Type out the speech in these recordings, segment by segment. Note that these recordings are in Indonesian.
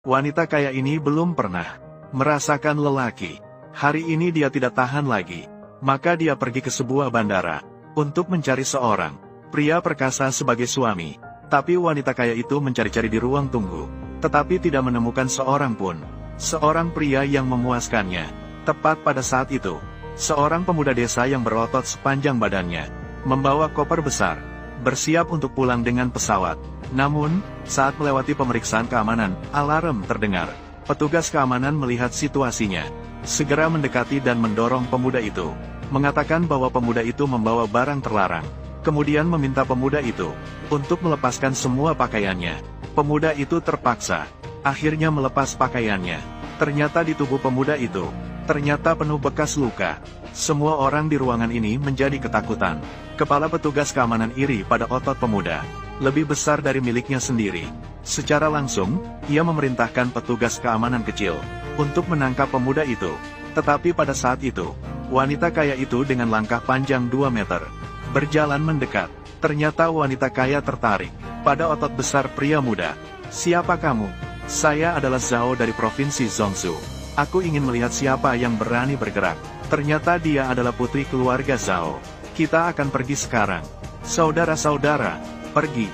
Wanita kaya ini belum pernah merasakan lelaki. Hari ini dia tidak tahan lagi. Maka dia pergi ke sebuah bandara untuk mencari seorang pria perkasa sebagai suami. Tapi wanita kaya itu mencari-cari di ruang tunggu, tetapi tidak menemukan seorang pun. Seorang pria yang memuaskannya. Tepat pada saat itu, seorang pemuda desa yang berotot sepanjang badannya, membawa koper besar, bersiap untuk pulang dengan pesawat. Namun, saat melewati pemeriksaan keamanan, alarm terdengar. Petugas keamanan melihat situasinya, segera mendekati dan mendorong pemuda itu, mengatakan bahwa pemuda itu membawa barang terlarang. Kemudian meminta pemuda itu untuk melepaskan semua pakaiannya. Pemuda itu terpaksa akhirnya melepas pakaiannya. Ternyata di tubuh pemuda itu ternyata penuh bekas luka. Semua orang di ruangan ini menjadi ketakutan. Kepala petugas keamanan iri pada otot pemuda, lebih besar dari miliknya sendiri. Secara langsung, ia memerintahkan petugas keamanan kecil untuk menangkap pemuda itu. Tetapi pada saat itu, wanita kaya itu dengan langkah panjang 2 meter, berjalan mendekat. Ternyata wanita kaya tertarik pada otot besar pria muda. "Siapa kamu?" "Saya adalah Zhao dari provinsi Zhongzhou. Aku ingin melihat siapa yang berani bergerak." Ternyata dia adalah putri keluarga Zhao. "Kita akan pergi sekarang. Saudara-saudara, pergi."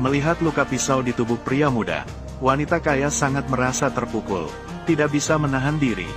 Melihat luka pisau di tubuh pria muda, wanita kaya sangat merasa terpukul. Tidak bisa menahan diri.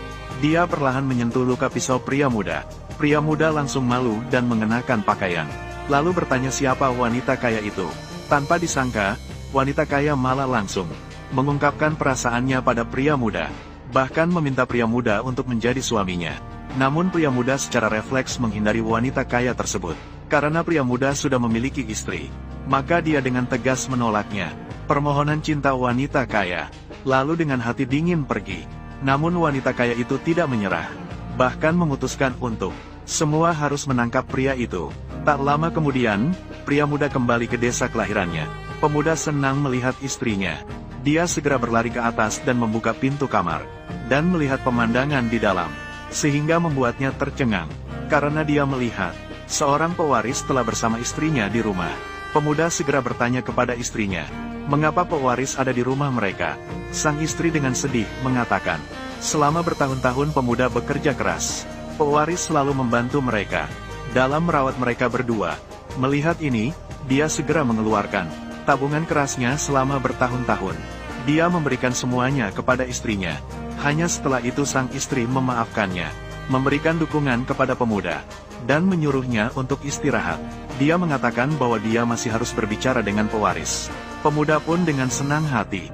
Dia perlahan menyentuh luka pisau pria muda. Pria muda langsung malu dan mengenakan pakaian. Lalu bertanya siapa wanita kaya itu. Tanpa disangka, wanita kaya malah langsung mengungkapkan perasaannya pada pria muda, bahkan meminta pria muda untuk menjadi suaminya. Namun pria muda secara refleks menghindari wanita kaya tersebut. Karena pria muda sudah memiliki istri, maka dia dengan tegas menolaknya permohonan cinta wanita kaya, lalu dengan hati dingin pergi. Namun wanita kaya itu tidak menyerah, bahkan memutuskan untuk semua harus menangkap pria itu. Tak lama kemudian, pria muda kembali ke desa kelahirannya. Pemuda senang melihat istrinya. Dia segera berlari ke atas dan membuka pintu kamar, dan melihat pemandangan di dalam, sehingga membuatnya tercengang, karena dia melihat seorang pewaris telah bersama istrinya di rumah. Pemuda segera bertanya kepada istrinya, mengapa pewaris ada di rumah mereka? Sang istri dengan sedih mengatakan, selama bertahun-tahun pemuda bekerja keras, pewaris selalu membantu mereka dalam merawat mereka berdua. Melihat ini, dia segera mengeluarkan tabungan kerasnya selama bertahun-tahun. Dia memberikan semuanya kepada istrinya. Hanya setelah itu sang istri memaafkannya, memberikan dukungan kepada pemuda, dan menyuruhnya untuk istirahat. Dia mengatakan bahwa dia masih harus berbicara dengan pewaris. Pemuda pun dengan senang hati